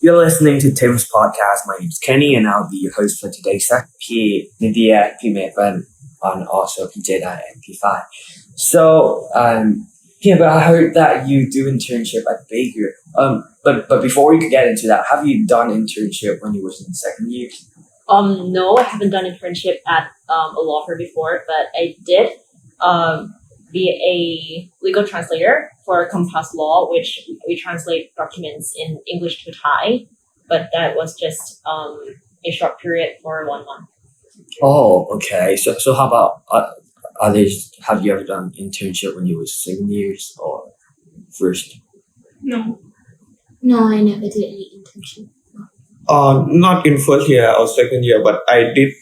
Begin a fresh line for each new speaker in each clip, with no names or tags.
You're listening to Tim's podcast. My name's Kenny, and I'll be your host for today's session. P Nidya, P Maven, and also P Jada and P5. So, but I heard that you do internship at Baker. But before we could get into that, have you done internship when you was in second year?
No, I haven't done internship at a law firm before, but I did be a legal translator for Compass Law, which we translate documents in English to Thai. But that was just a short period for 1 month.
Oh, okay. So how about others? Have you ever done internship when you was second years or first?
No.
No, I never did any internship.
Not in first year or second year, but I did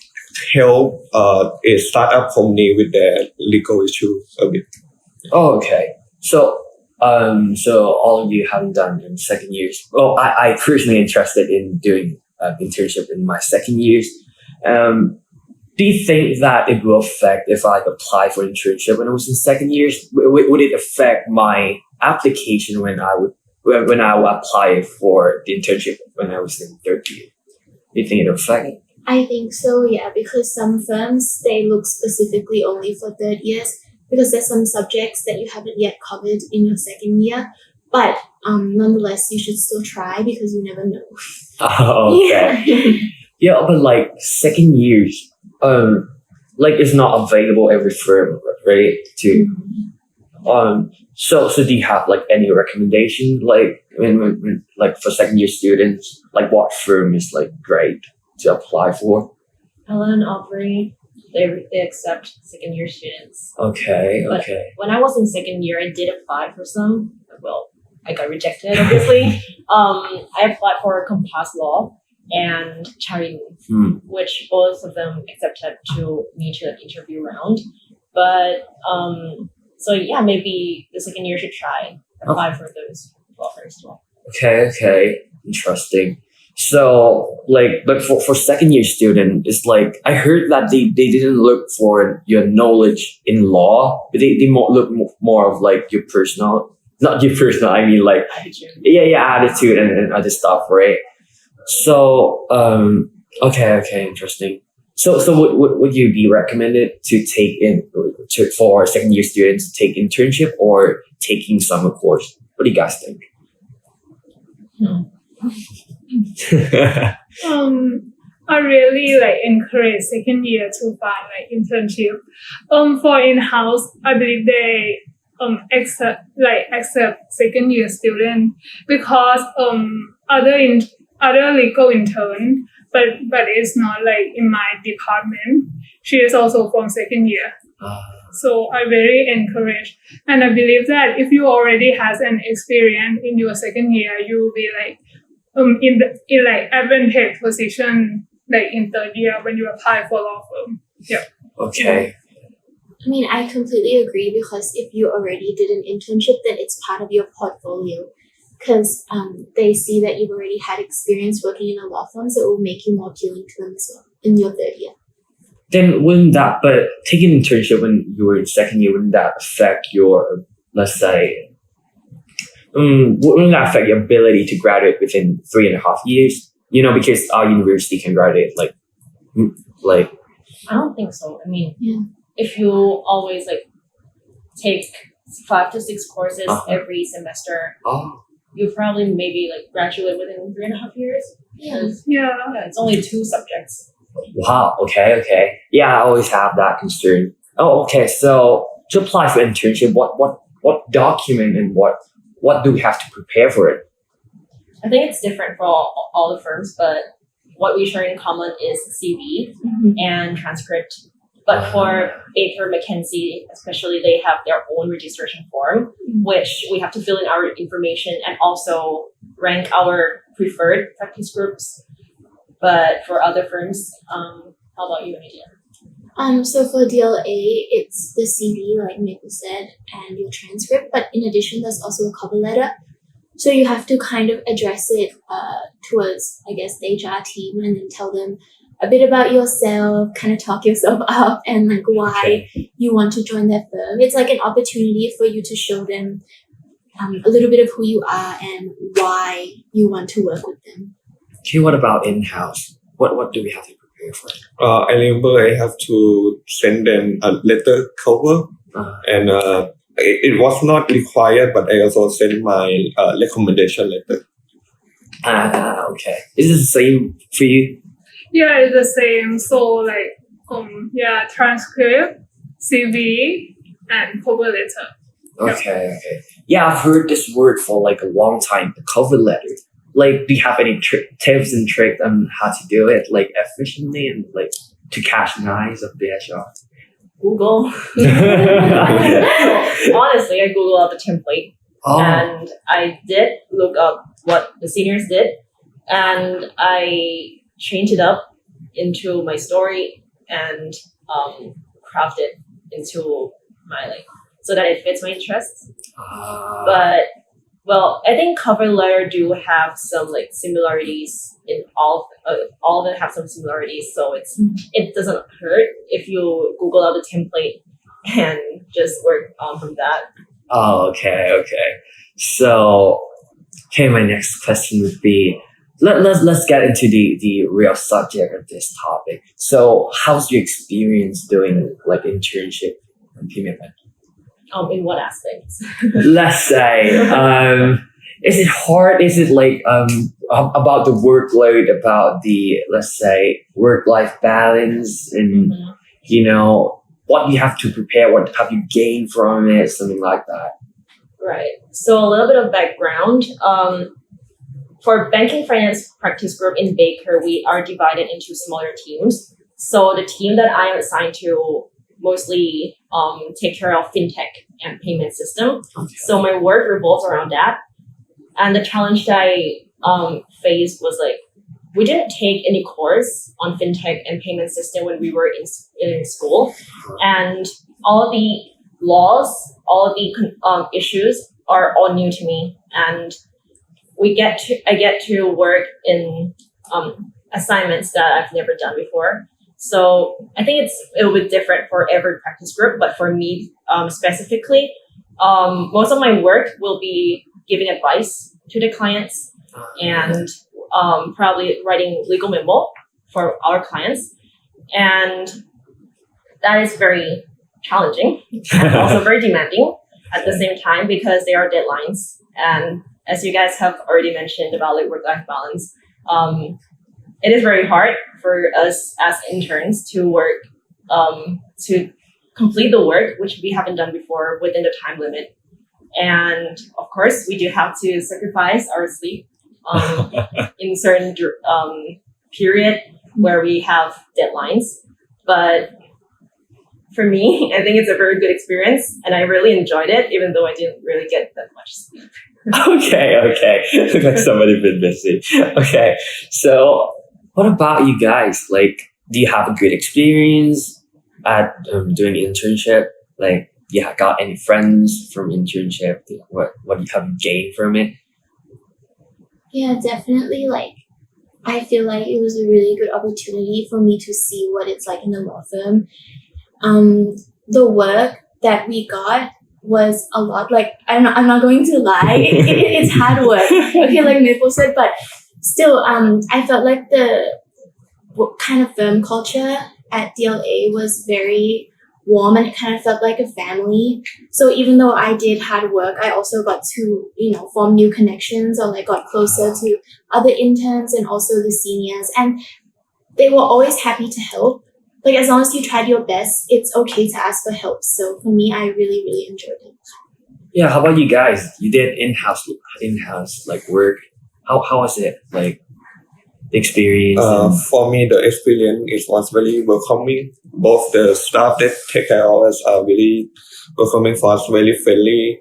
help a startup company with their legal issues a bit.
Oh, okay. So all of you haven't done in second years. Well, I personally interested in doing internship in my second years. Do you think that it will affect if I apply for internship when I was in second years? Would it affect my application when I would apply for the internship when I was in third year? Do you think it will affect it?
I think so, yeah, because some firms, they look specifically only for third years because there's some subjects that you haven't yet covered in your second year. But nonetheless, you should still try because you never know.
Oh, okay. Yeah, but like second years, it's not available every firm, right? So do you have like any recommendation, like when for second year students, like what firm is like great to apply for?
LL.B, they accept second year students.
Okay.
When I was in second year, I did apply for some. Well, I got rejected, obviously. I applied for Compass Law and Charity, which both of them accepted me to the interview round. But so yeah, maybe the second year should try apply for those law firms as well.
Okay, interesting. So but for second year student, it's like I heard that they didn't look for your knowledge in law, but they look more of like your personal, not your personal. I mean like
Attitude.
Attitude and other stuff, right? So okay, interesting. So would you be recommended to for second year students to take internship or taking summer course? What do you guys think?
I really encourage second year to find internship. For in-house, I believe they accept second year student because other legal intern, but it's not in my department. She is also from second year. So I very encourage, and I believe that if you already has an experience in your second year, you will be in advantage position in third year when you apply for law firm. Yeah.
Okay.
I mean, I completely agree because if you already did an internship, then it's part of your portfolio because they see that you've already had experience working in a law firm, so it will make you more appealing to them as well in your third year.
Then but taking an internship when you were in second year, wouldn't that affect your, let's say, wouldn't that affect your ability to graduate within 3.5 years? Because our university can graduate
I don't think so. I mean, if you always take 5 to 6 courses every semester, you probably maybe graduate within 3.5 years.
Yeah,
it's only 2 subjects.
Wow. Okay. Yeah, I always have that concern. Oh, okay. So to apply for internship, what document and what do we have to prepare for it?
I think it's different for all the firms, but what we share in common is CV and transcript. But for Baker McKenzie, especially, they have their own registration form, which we have to fill in our information and also rank our preferred practice groups. But for other firms, how about you, Nadia?
So for DLA, it's the CV, like Nicole said, and your transcript. But in addition, there's also a cover letter. So you have to kind of address it towards, I guess, the HR team and then tell them a bit about yourself, kind of talk yourself up and why you want to join their firm. It's an opportunity for you to show them a little bit of who you are and why you want to work with them.
Okay, what about in-house? What do we have to prepare for?
I remember I have to send them a letter cover, and it was not required, but I also sent my recommendation letter.
Okay. Is it the same for you?
Yeah, it's the same. So like transcript, CV, and cover letter.
Okay. Yeah, I've heard this word for like a long time, the cover letter. Like, do you have any tips and tricks on how to do it, like efficiently and like to catch the eyes of the HR?
Google. So, honestly, I Googled out the template and I did look up what the seniors did and I changed it up into my story and craft it into my so that it fits my interests. But well, I think cover letter do have some similarities in all of them have some similarities, so it doesn't hurt if you Google out the template and just work on from that.
Oh, okay. So, my next question would be, let's get into the real subject of this topic. So, how's your experience doing internship and payment?
In what aspects?
Let's say, is it hard? Is it about the workload, about the, let's say, work-life balance, and what you have to prepare, what have you gained from it, something like that?
Right. So a little bit of background. For banking finance practice group in Baker, we are divided into smaller teams. So the team that I am assigned to mostly take care of fintech and payment system.
Okay.
So my work revolves around that. And the challenge that I faced was we didn't take any course on fintech and payment system when we were in school, and all of the laws, all of the issues are all new to me, and I get to work in assignments that I've never done before. So I think it'll be different for every practice group, but for me specifically, most of my work will be giving advice to the clients and probably writing legal memo for our clients, and that is very challenging and also very demanding at the same time because there are deadlines. And as you guys have already mentioned about work-life balance, it is very hard for us as interns to work to complete the work which we haven't done before within the time limit. And of course, we do have to sacrifice our sleep in certain period where we have deadlines. But for me, I think it's a very good experience, and I really enjoyed it, even though I didn't really get that much sleep.
Okay. Looks like somebody's been busy. Okay, so what about you guys? Do you have a good experience at doing internship? Got any friends from internship? What have you gained from it?
Yeah, definitely. I feel like it was a really good opportunity for me to see what it's like in a law firm. The work that we got was a lot. I'm not going to lie, it's hard work. Okay, like Maple said, but still, I felt like the kind of firm culture at DLA was very warm, and it kind of felt like a family. So even though I did hard work, I also got to form new connections, or got closer to other interns and also the seniors, and they were always happy to help. As long as you tried your best, it's okay to ask for help. So for me, I really, really enjoyed it.
Yeah, how about you guys? You did in-house work. How was it? The experience?
For me, the experience was very welcoming. Both the staff that take care of us are really welcoming for us, very friendly.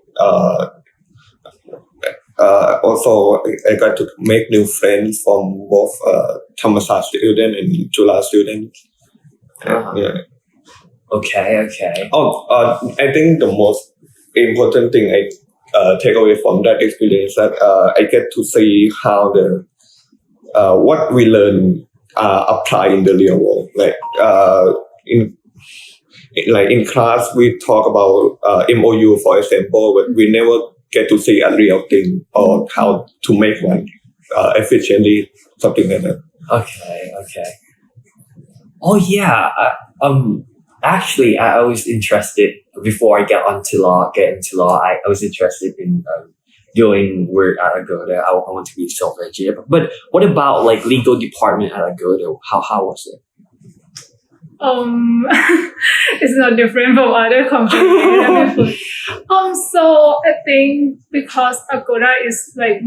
Also, I got to make new friends from both Thammasat student and Juฬาstudent. Yeah.
Okay.
I think the most important thing I take away from that experience that I get to see how the what we learn apply in the real world. In class we talk about MOU, for example, but we never get to see a real thing or how to make one efficiently, something like that.
Okay. Oh yeah. Actually, I was interested before I get into law. I was interested in doing work at Agoda. I want to be a software engineer. But what about like legal department at Agoda? How was it?
It's not different from other companies. So I think because Agoda is like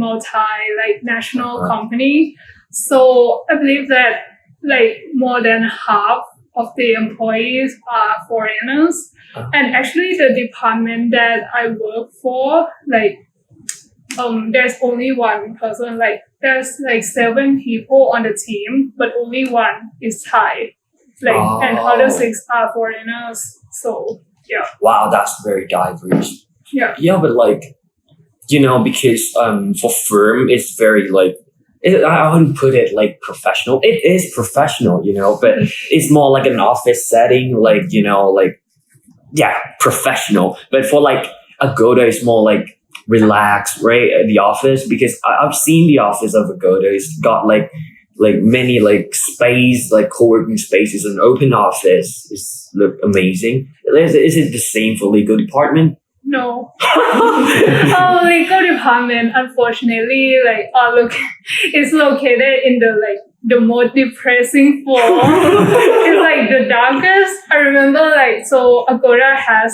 national company, so I believe that like more than half of the employees are foreigners. And actually the department that I work for, there's only one person, there's 7 people on the team, but only one is Thai. And other 6 are foreigners. So yeah.
Wow, that's very diverse.
Yeah.
Yeah, but because for firm it's very I wouldn't put it like professional. It is professional, but it's more like an office setting, professional. But for Agoda, it's more like relaxed, right? At the office, because I've seen the office of Agoda. It's got many space, co-working spaces, an open office. It's look amazing. Is it the same for legal department?
No. Legal department, unfortunately, it's located in the most depressing floor. It's the darkest. I remember so Agoda has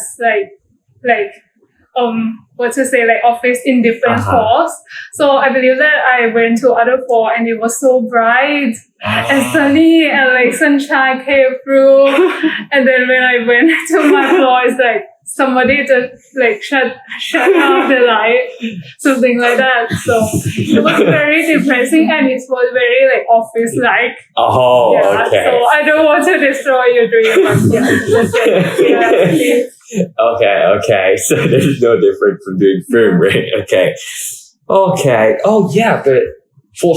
office in different floors. So I believe that I went to other floor and it was so bright and sunny and sunshine came through. And then when I went to my floor, it's somebody just shut off the light, something like that. So it was very depressing and it was very office like.
Oh, yeah, okay.
So I don't want to destroy your dream, but
Okay. So there's no difference from doing firm, right? Okay. Oh yeah, but for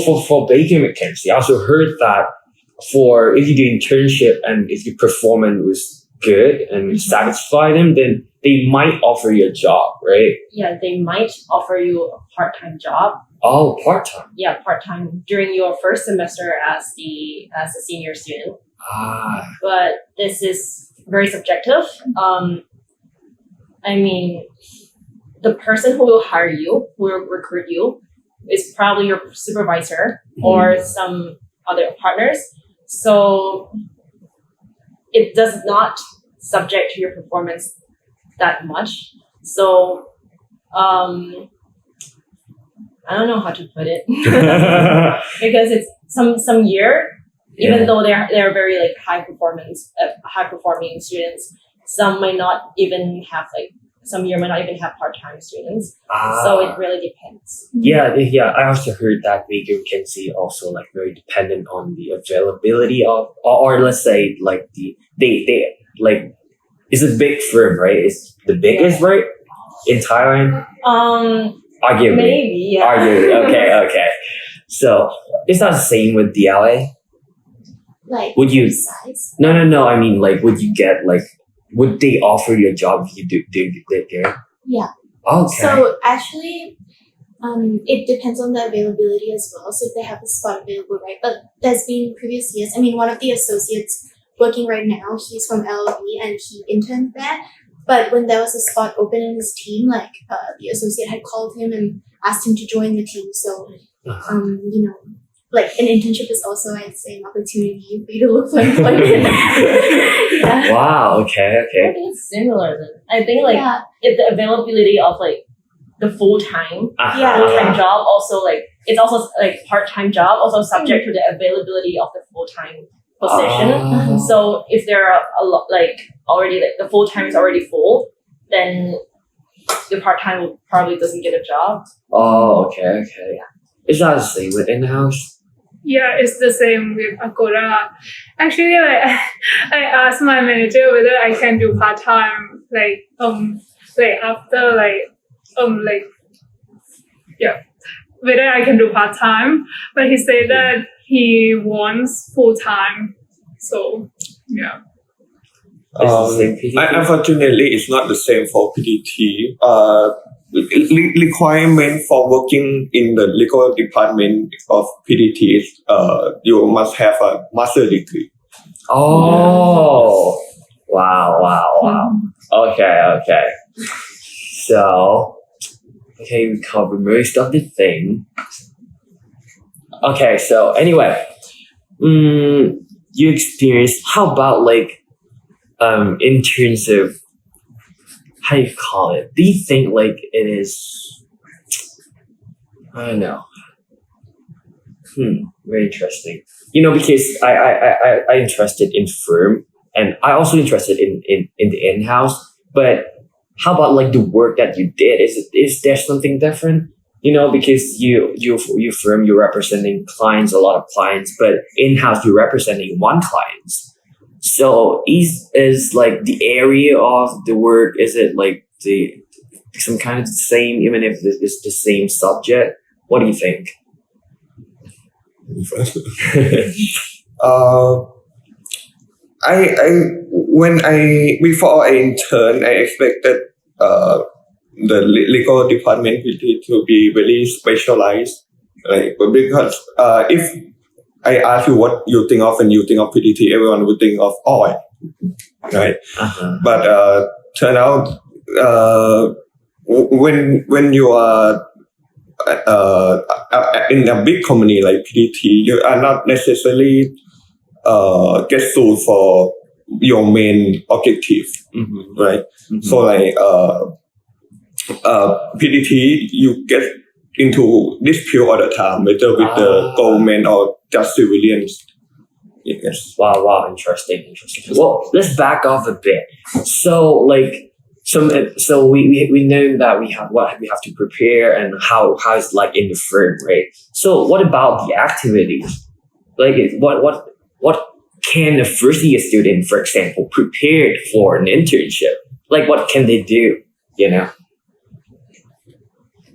Baker McKenzie, I also heard that if you do internship and if your performance was good and satisfy them, then they might offer you a job, right?
Yeah, they might offer you a part-time job.
Oh, part-time.
Yeah, part-time during your first semester as a senior student. But this is very subjective. The person who will hire you, who will recruit you, is probably your supervisor or some other partners. So it does not subject to your performance that much. So I don't know how to put it because it's some year, even though they're very high performing students, some might not even have some year might not even have part-time students. So it really depends.
Yeah. I also heard that Baker McKenzie also very dependent on the availability of, or let's say they it's a big firm, right? It's the biggest, right? In Thailand? Arguably.
Maybe, yeah.
Arguably. Okay. So it's not the same with DLA? Would you
size?
No. I mean would you get would they offer you a job if you do live there?
Yeah.
Okay.
So actually, it depends on the availability as well. So if they have a spot available, right? But there's been previous years. One of the associates working right now, he's from LL.B and he interned there. But when there was a spot open in his team, the associate had called him and asked him to join the team. So, an internship is also, I'd say, an opportunity for you to look for employment. Yeah.
Wow. Okay.
I think it's similar then. I think if the availability of the full-time job also it's also part-time job also subject to the availability of the full-time position. So if there are a lot already the full-time is already full, then the part-time probably doesn't get a job.
Oh, okay. Yeah. Is that the same with in-house?
Yeah, it's the same with Agoda. Actually, I asked my manager whether I can do part-time, after whether I can do part-time, but he said that he wants full-time. So yeah.
Unfortunately, it's not the same for PDT. requirement for working in the legal department of PDT is you must have a master degree.
Oh, wow. Okay. So, okay, we covered most of the thing. Okay, so anyway, you experienced, how about like, in terms of, how do you call it? Do you think like it is, I don't know. Very interesting. You know, because I interested in firm, and I also interested in the in-house, but how about like the work that you did? Is there something different? You know, because you firm, you're representing clients, a lot of clients, but in-house you're representing one client. So is like the area of the work, is it like some kind of the same, even if it's the same subject? What do you think?
Before I interned, I expected the legal department to be very specialized, like, because if I ask you what you think of when you think of PDT, everyone would think of oil, right? But turn out when you are in a big company like PDT, you are not necessarily get sued for your main objective, right? So like PDT, you get into dispute all the time, whether with the government or just civilians. Yes.
Wow, interesting. Well, let's back off a bit. So like, so we know that we have to prepare and how it's like in the firm, right? So what about the activities? Like what can a first year student, for example, prepare for an internship? Like what can they do? You know?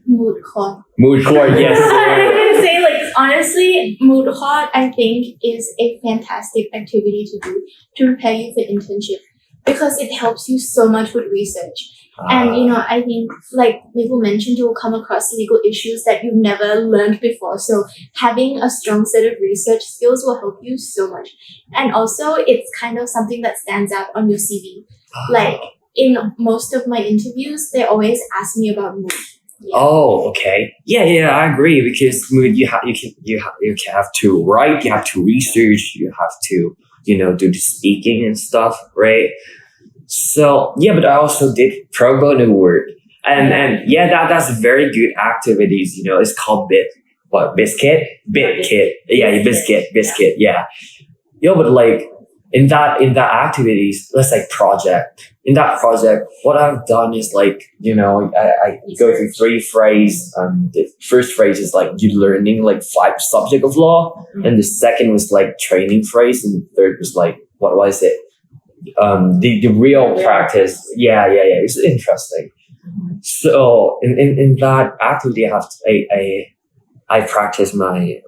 Mood court.
Yes.
I'm gonna say, like, honestly, mood court I think is a fantastic activity to do to prepare you for internship, because it helps you so much with research. And you know, I think, like Mabel mentioned, you will come across legal issues that you've never learned before. So having a strong set of research skills will help you so much. And also, it's kind of something that stands out on your CV. Like in most of my interviews, they always ask me about mood. Yeah.
Oh, okay. Yeah, I agree, because mood, you have to write, you have to research, you have to, you know, do the speaking and stuff, right? So yeah, but I also did pro bono work, and that's very good activities. You know, it's called Biscuit. Yeah, Biscuit. Yeah. But like in that activities, let's say project. In that project, what I've done is like, you know, I go through 3 phrases. The first phrase is like you learning like 5 subject of law, and the second was like training phrase, and the third was like, what was it? The real practice. Yeah. It's interesting. So in that activity, I practice my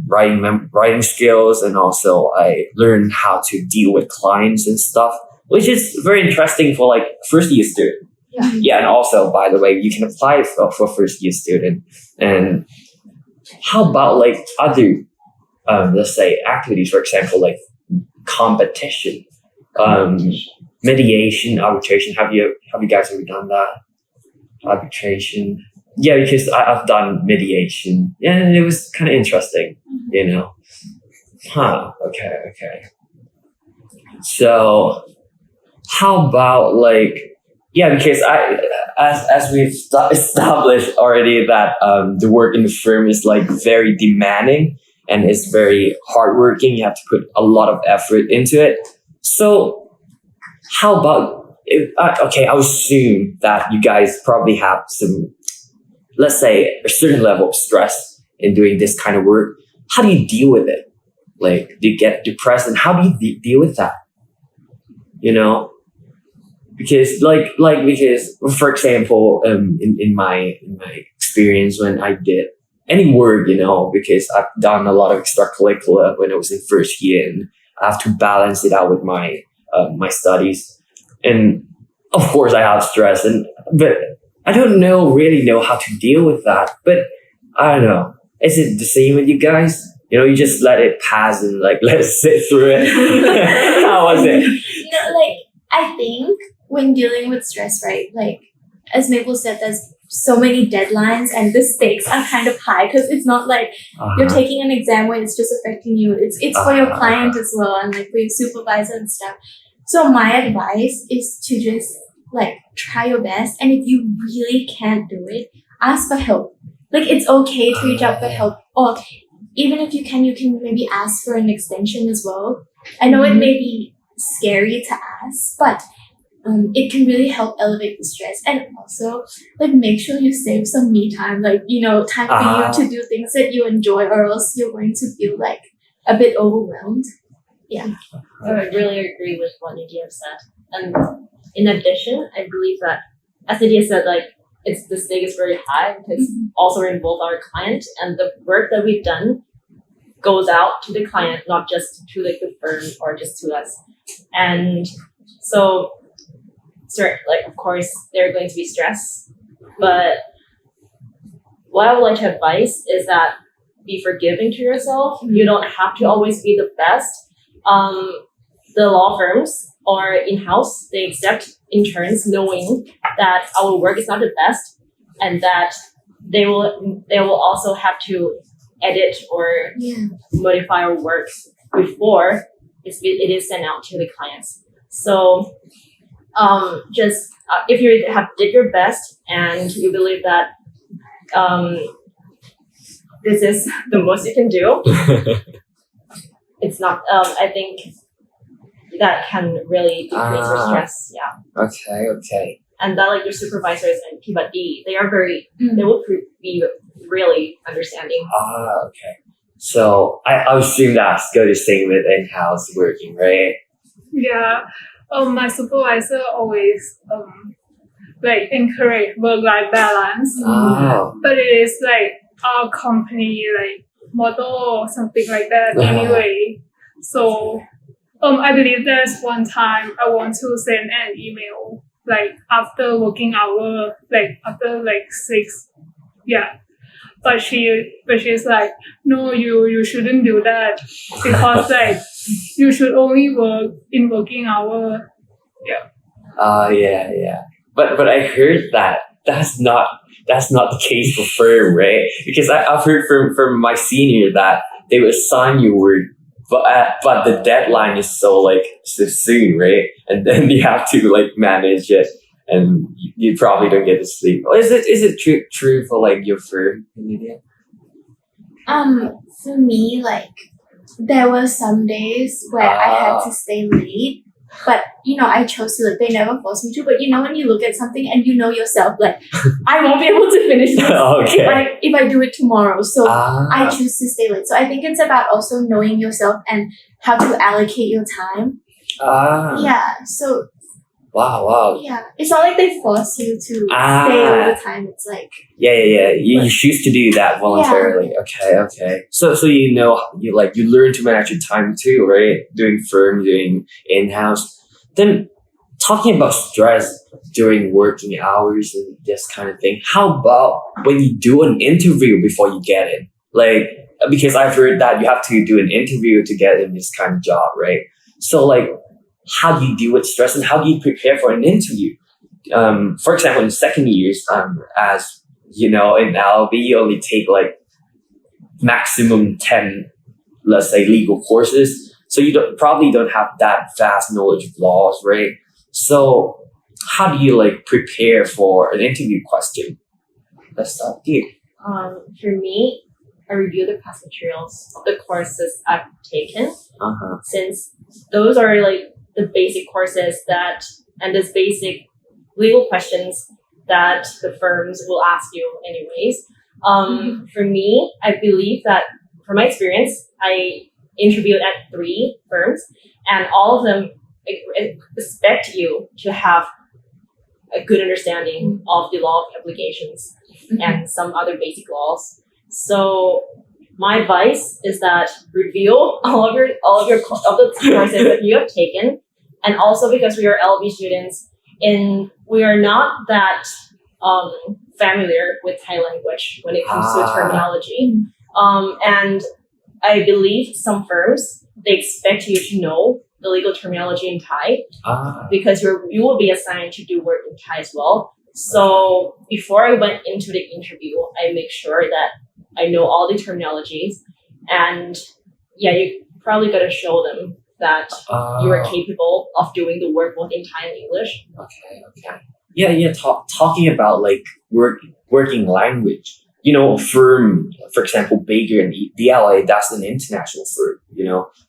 writing skills, and also I learn how to deal with clients and stuff, which is very interesting for like first year student. Yeah, and also, by the way, you can apply for first year student. And how about like other, let's say activities, for example, like competition, mediation, arbitration. Have you guys ever done that? Arbitration. Yeah, because I've done mediation. Yeah, and it was kind of interesting, you know. Okay. So, how about like, yeah, because as we've established already that the work in the firm is like very demanding and it's very hardworking. You have to put a lot of effort into it. So, how about I would assume that you guys probably have some, let's say, a certain level of stress in doing this kind of work. How do you deal with it? Like, do you get depressed, and how do you deal with that? You know, because because for example, in my experience when I did any work, you know, because I've done a lot of extracurricular when I was in first year, and I have to balance it out with my my studies, and of course I have stress, but I don't really know how to deal with that. But I don't know. Is it the same with you guys? You just let it pass and like let it sit through it. How was it?
I think when dealing with stress, right? Like as Maple said, there's so many deadlines and the stakes are kind of high because it's not like you're taking an exam where it's just affecting you. It's for your client as well and like for your supervisor and stuff. So my advice is to just like try your best, and if you really can't do it, ask for help. Like it's okay to reach out for help, or even if you can maybe ask for an extension as well. I know it may be scary to ask, but it can really help elevate the stress, and also like make sure you save some me time, like time for you to do things that you enjoy, or else you're going to feel like a bit overwhelmed. Yeah.
I really agree with what Nadia said, and in addition, I believe that as Nadia said, like the stake is very high because also involve our client, and the work that we've done goes out to the client, not just to like the firm or just to us, and so. Like of course there are going to be stress, but what I would like to advise is that be forgiving to yourself. You don't have to always be the best. The law firms or in-house, they accept interns knowing that our work is not the best, and that they will also have to edit or modify our work before it is sent out to the clients. So just if you did your best and you believe that this is the most you can do, it's not. I think that can really decrease your stress. Yeah.
Okay.
And that like your supervisors and P&D, they are they will be really understanding.
Okay. So I assume that's the same with in-house working, right?
Yeah. My supervisor always like encourage work-life balance, but it is like our company like motto or something like that anyway. So I believe there's one time I want to send an email like after working hour, like after like 6, but she's like, no, you shouldn't do that because like you should only work in working hour.
Yeah. But I heard that that's not the case for firm, right? Because I've heard from my senior that they will assign you work, but the deadline is so soon, right? And then you have to like manage it, and you probably don't get to sleep. Is it true for like your firm in India?
For me, like there were some days where I had to stay late, but I chose to. Like they never forced me to. But when you look at something and you know yourself, like I won't be able to finish this if I do it tomorrow. So I choose to stay late. So I think it's about also knowing yourself and how to allocate your time. Yeah. So.
Wow.
Yeah, it's not like they force you to stay all the time. It's like
you choose to do that voluntarily. Yeah. Okay. So you learn to manage your time too, right? Doing firm, doing in-house. Then talking about stress during working hours and this kind of thing. How about when you do an interview before you get in? Like because I've heard that you have to do an interview to get in this kind of job, right? So like. How do you deal with stress and how do you prepare for an interview? For example, in second years, as you know, in LL.B, you only take like maximum 10, let's say, legal courses. So you probably don't have that vast knowledge of laws, right? So how do you like prepare for an interview question? Let's start here.
For me, I review the past materials of the courses I've taken, since those are like the basic courses and this basic legal questions that the firms will ask you anyways. For me, I believe that from my experience, I interviewed at 3 firms and all of them expect you to have a good understanding of the law of obligations and some other basic laws. So my advice is that review all of the courses that you have taken. And also because we are LB students, we are not that familiar with Thai language when it comes to
Ah.
terminology. And I believe some firms, they expect you to know the legal terminology in Thai because you will be assigned to do work in Thai as well. So before I went into the interview, I make sure that I know all the terminologies, and you probably got to show them that you are capable of doing the work both in Thai and English.
Okay. Yeah. Talking about like working language. Firm, for example, Baker and DLA, that's an international firm,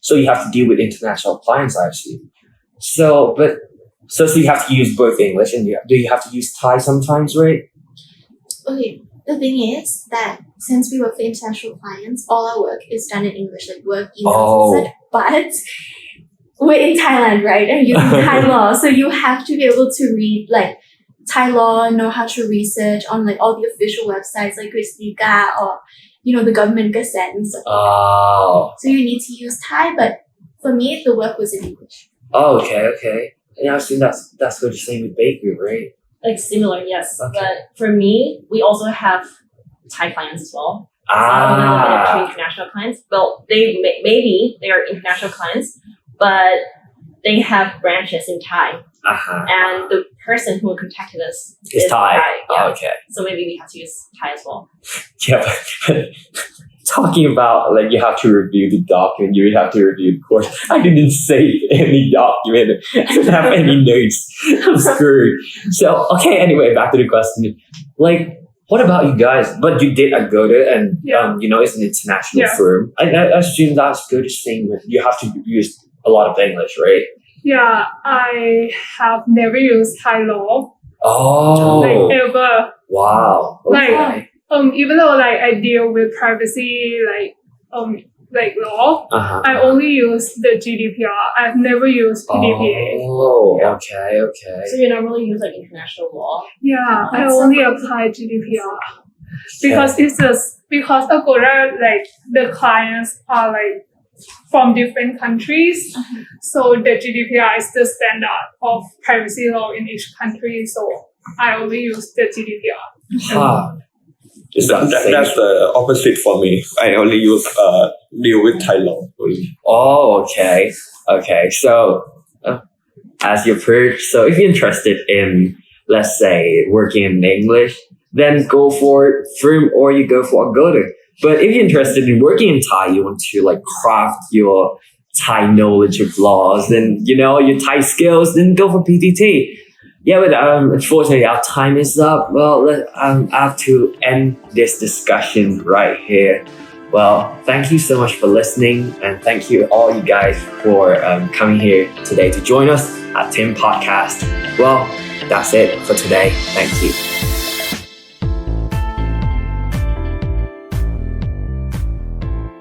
so you have to deal with international clients, I assume. So you have to use both English and do you have to use Thai sometimes, right?
Okay, the thing is that since we work for international clients, all our work is done in English, like work emails and such. But we're in Thailand, right? And using Thai law, so you have to be able to read like Thai law, know how to research on like all the official websites like Kristika or the government gazette and stuff. So you need to use Thai, but for me the work was in English.
Okay. And I assume that's what you're saying with Baker, right?
Like similar, yes.
Okay.
But for me, we also have Thai clients as well. It's not only limited to international clients. Well, maybe they are international clients, but they have branches in Thai. And the person who contacted us
is Thai.
Yeah.
Okay.
So maybe we have to use Thai as well.
Yeah, but talking about like you have to review the document, you have to review the course. I didn't save any document. I don't have any notes. I'm screwed. So anyway, back to the question. Like, what about you guys? But you did Agoda, and it's an international firm. I assume that's good thing with you have to use a lot of English, right?
Yeah, I have never used Thai law.
Oh.
Like ever.
Wow. Okay.
Like even though like I deal with privacy like law, I only use the GDPR. I've never used PDPA.
Oh, okay.
So you normally use like international law?
Yeah, I only apply GDPR. Because because Agoda, like the clients are like from different countries. So the GDPR is the standard of privacy law in each country. So I only use the GDPR.
That's the opposite for me. I only deal with Thai law.
Oh, okay. So, as you've heard, so if you're interested in, let's say, working in English, then go for firm or you go for Agoda. But if you're interested in working in Thai, you want to like craft your Thai knowledge of laws, then your Thai skills, then go for PTT. Yeah, but unfortunately our time is up. Well, I have to end this discussion right here. Well, thank you so much for listening, and thank you all you guys for coming here today to join us at Tim Podcast. Well, that's it for today. Thank you.